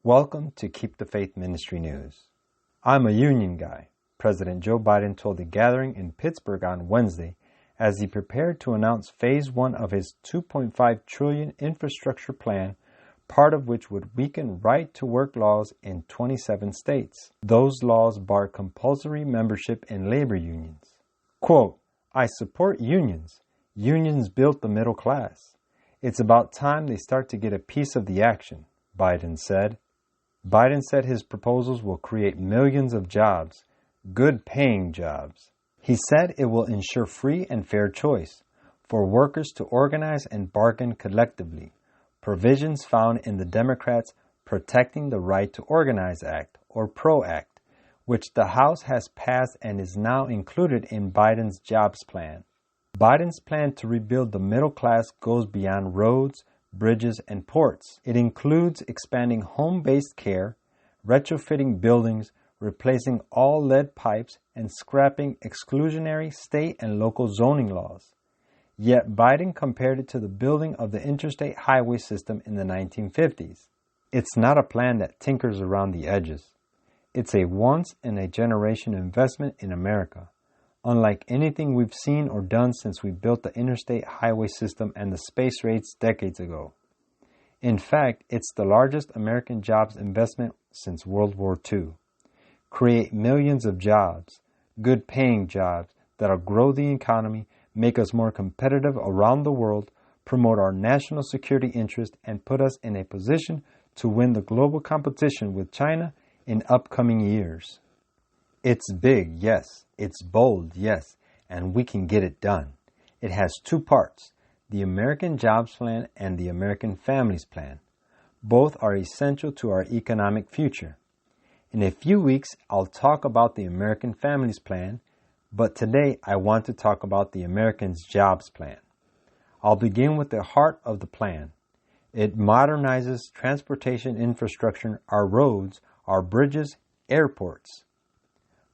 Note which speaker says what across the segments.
Speaker 1: Welcome to Keep the Faith Ministry News. I'm a union guy, President Joe Biden told the gathering in Pittsburgh on Wednesday as he prepared to announce Phase 1 of his $2.5 trillion infrastructure plan, part of which would weaken right-to-work laws in 27 states. Those laws bar compulsory membership in labor unions. Quote, "I support unions. Unions built the middle class. It's about time they start to get a piece of the action," Biden said. Biden said his proposals will create millions of jobs, good-paying jobs. He said it will ensure free and fair choice for workers to organize and bargain collectively, provisions found in the Democrats' Protecting the Right to Organize Act, or PRO Act, which the House has passed and is now included in Biden's jobs plan. Biden's plan to rebuild the middle class goes beyond roads, bridges, and ports. It includes expanding home-based care, retrofitting buildings, replacing all lead pipes, and scrapping exclusionary state and local zoning laws. Yet Biden compared it to the building of the interstate highway system in the 1950s. It's not a plan that tinkers around the edges. It's a once-in-a-generation investment in America, unlike anything we've seen or done since we built the interstate highway system and the space race decades ago. In fact, it's the largest American jobs investment since World War II. Create millions of jobs, good-paying jobs that'll grow the economy, make us more competitive around the world, promote our national security interest, and put us in a position to win the global competition with China in upcoming years. It's big, yes. It's bold, yes. And we can get it done. It has two parts, the American Jobs Plan and the American Families Plan. Both are essential to our economic future. In a few weeks, I'll talk about the American Families Plan, but today I want to talk about the American Jobs Plan. I'll begin with the heart of the plan. It modernizes transportation infrastructure, our roads, our bridges, airports.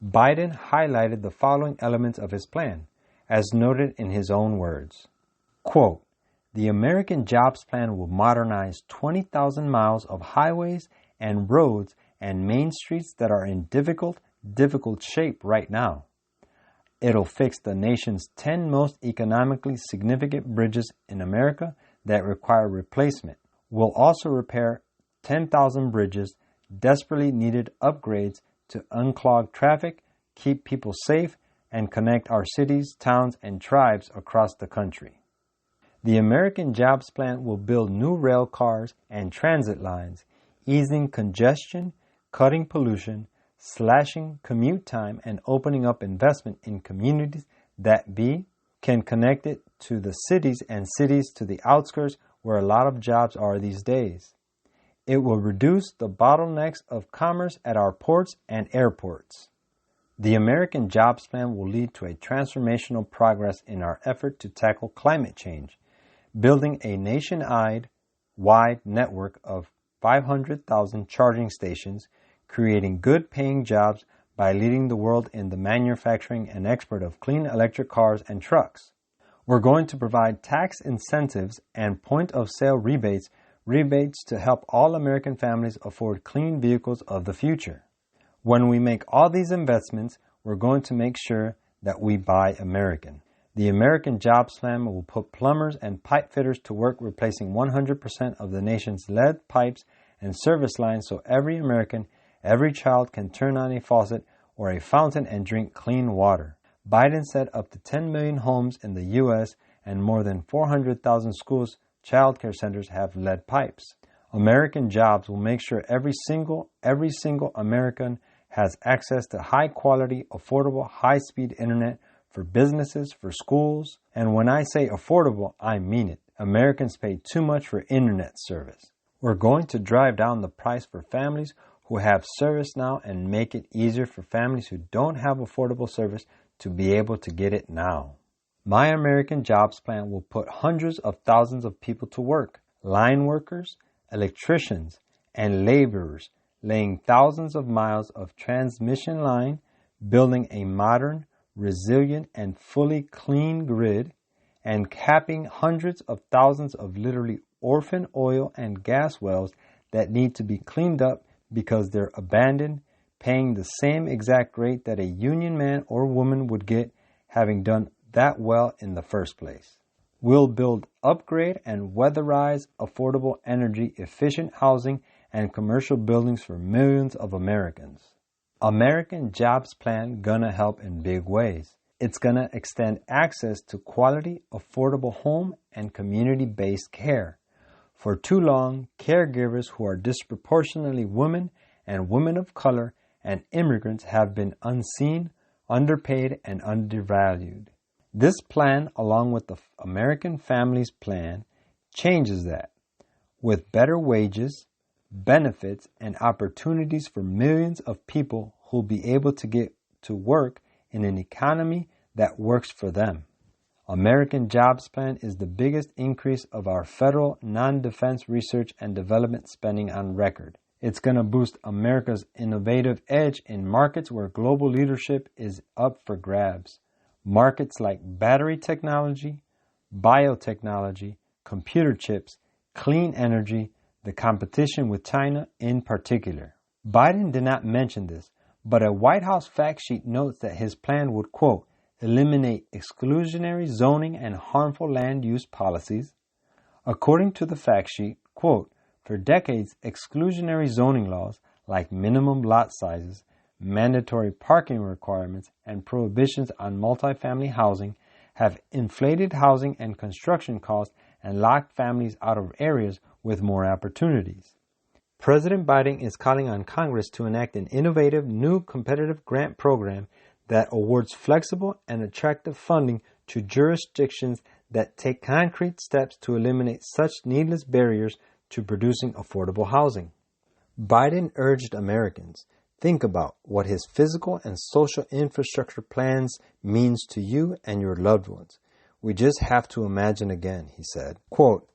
Speaker 1: Biden highlighted the following elements of his plan, as noted in his own words. Quote, "The American Jobs Plan will modernize 20,000 miles of highways and roads and main streets that are in difficult shape right now. It'll fix the nation's 10 most economically significant bridges in America that require replacement. We'll also repair 10,000 bridges, desperately needed upgrades to unclog traffic, keep people safe, and connect our cities, towns, and tribes across the country. The American Jobs Plan will build new rail cars and transit lines, easing congestion, cutting pollution, slashing commute time, and opening up investment in communities that can connect it to the cities and cities to the outskirts where a lot of jobs are these days. It will reduce the bottlenecks of commerce at our ports and airports. The American Jobs Plan will lead to a transformational progress in our effort to tackle climate change, building a nationwide network of 500,000 charging stations, creating good-paying jobs by leading the world in the manufacturing and export of clean electric cars and trucks. We're going to provide tax incentives and point-of-sale rebates to help all American families afford clean vehicles of the future. When we make all these investments, we're going to make sure that we buy American. The American Jobs Plan will put plumbers and pipe fitters to work replacing 100% of the nation's lead pipes and service lines so every American, every child can turn on a faucet or a fountain and drink clean water. Biden said up to 10 million homes in the U.S. and more than 400,000 schools child care centers have lead pipes. American jobs will make sure every single American has access to high-quality, affordable, high-speed internet for businesses, for schools. And when I say affordable, I mean it. Americans pay too much for internet service. We're going to drive down the price for families who have service now and make it easier for families who don't have affordable service to be able to get it now. My American Jobs Plan will put hundreds of thousands of people to work, line workers, electricians, and laborers, laying thousands of miles of transmission line, building a modern, resilient, and fully clean grid, and capping hundreds of thousands of literally orphan oil and gas wells that need to be cleaned up because they're abandoned, paying the same exact rate that a union man or woman would get having done that well in the first place. We'll build, upgrade, and weatherize affordable, energy-efficient housing and commercial buildings for millions of Americans. American Jobs Plan gonna help in big ways. It's gonna extend access to quality, affordable home and community-based care. For too long, caregivers who are disproportionately women and women of color and immigrants have been unseen, underpaid, and undervalued. This plan, along with the American Families Plan, changes that, with better wages, benefits, and opportunities for millions of people who'll be able to get to work in an economy that works for them. American Jobs Plan is the biggest increase of our federal non-defense research and development spending on record. It's going to boost America's innovative edge in markets where global leadership is up for grabs. Markets like battery technology, biotechnology, computer chips, clean energy, the competition with China in particular. Biden did not mention this, but a White House fact sheet notes that his plan would, quote, eliminate exclusionary zoning and harmful land use policies. According to the fact sheet, quote, for decades, exclusionary zoning laws like minimum lot sizes, mandatory parking requirements, and prohibitions on multifamily housing have inflated housing and construction costs and locked families out of areas with more opportunities. President Biden is calling on Congress to enact an innovative new competitive grant program that awards flexible and attractive funding to jurisdictions that take concrete steps to eliminate such needless barriers to producing affordable housing. Biden urged Americans, think about what his physical and social infrastructure plans means to you and your loved ones. We just have to imagine again, he said. Quote,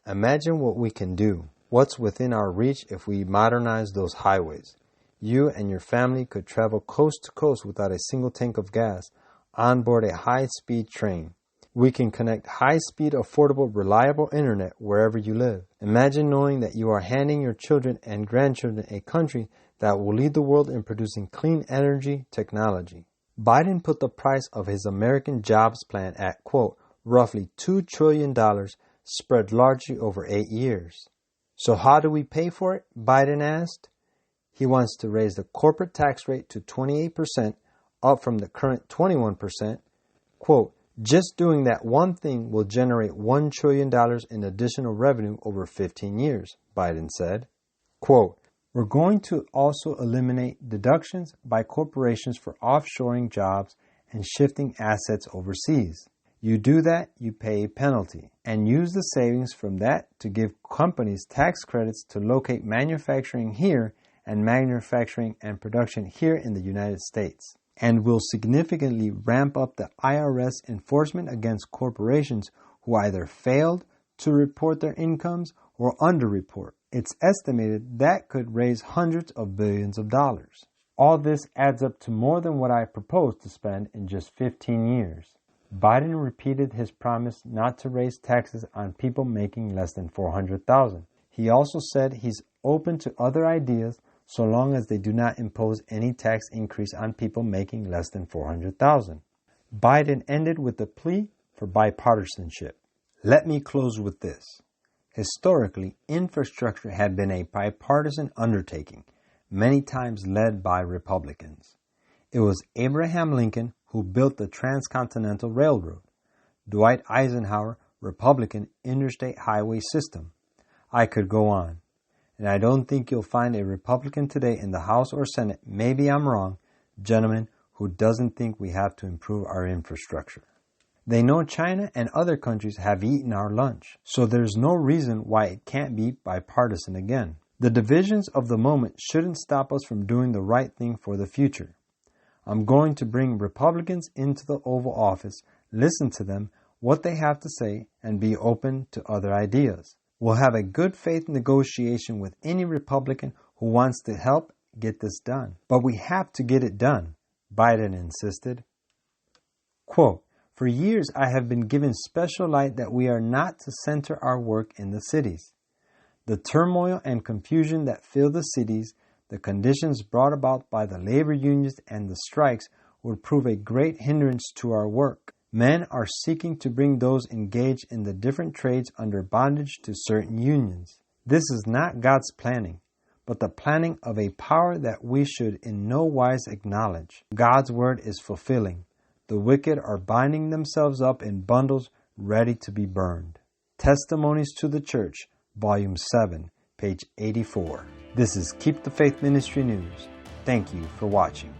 Speaker 1: imagine what we can do, what's within our reach if we modernize those highways. You and your family could travel coast to coast without a single tank of gas, on board a high-speed train. We can connect high-speed, affordable, reliable internet wherever you live. Imagine knowing that you are handing your children and grandchildren a country that will lead the world in producing clean energy technology. Biden put the price of his American Jobs Plan at, quote, roughly $2 trillion spread largely over 8 years. So how do we pay for it? Biden asked. He wants to raise the corporate tax rate to 28%, up from the current 21%. Quote, just doing that one thing will generate $1 trillion in additional revenue over 15 years, Biden said. Quote, we're going to also eliminate deductions by corporations for offshoring jobs and shifting assets overseas. You do that, you pay a penalty, and use the savings from that to give companies tax credits to locate manufacturing here and manufacturing and production here in the United States. And will significantly ramp up the IRS enforcement against corporations who either failed to report their incomes or underreport. It's estimated that could raise hundreds of billions of dollars. All this adds up to more than what I proposed to spend in just 15 years. Biden repeated his promise not to raise taxes on people making less than $400,000. He also said he's open to other ideas so long as they do not impose any tax increase on people making less than $400,000. Biden ended with a plea for bipartisanship. Let me close with this. Historically, infrastructure had been a bipartisan undertaking, many times led by Republicans. It was Abraham Lincoln who built the Transcontinental Railroad, Dwight Eisenhower, Republican interstate highway system. I could go on. And I don't think you'll find a Republican today in the House or Senate, maybe I'm wrong, gentlemen, who doesn't think we have to improve our infrastructure. They know China and other countries have eaten our lunch, so there's no reason why it can't be bipartisan again. The divisions of the moment shouldn't stop us from doing the right thing for the future. I'm going to bring Republicans into the Oval Office, listen to them, what they have to say, and be open to other ideas. We'll have a good faith negotiation with any Republican who wants to help get this done. But we have to get it done, Biden insisted. Quote, for years I have been given special light that we are not to center our work in the cities. The turmoil and confusion that fill the cities, the conditions brought about by the labor unions and the strikes would prove a great hindrance to our work. Men are seeking to bring those engaged in the different trades under bondage to certain unions. This is not God's planning, but the planning of a power that we should in no wise acknowledge. God's word is fulfilling. The wicked are binding themselves up in bundles ready to be burned. Testimonies to the Church, Volume 7, page 84. This is Keep the Faith Ministry News. Thank you for watching.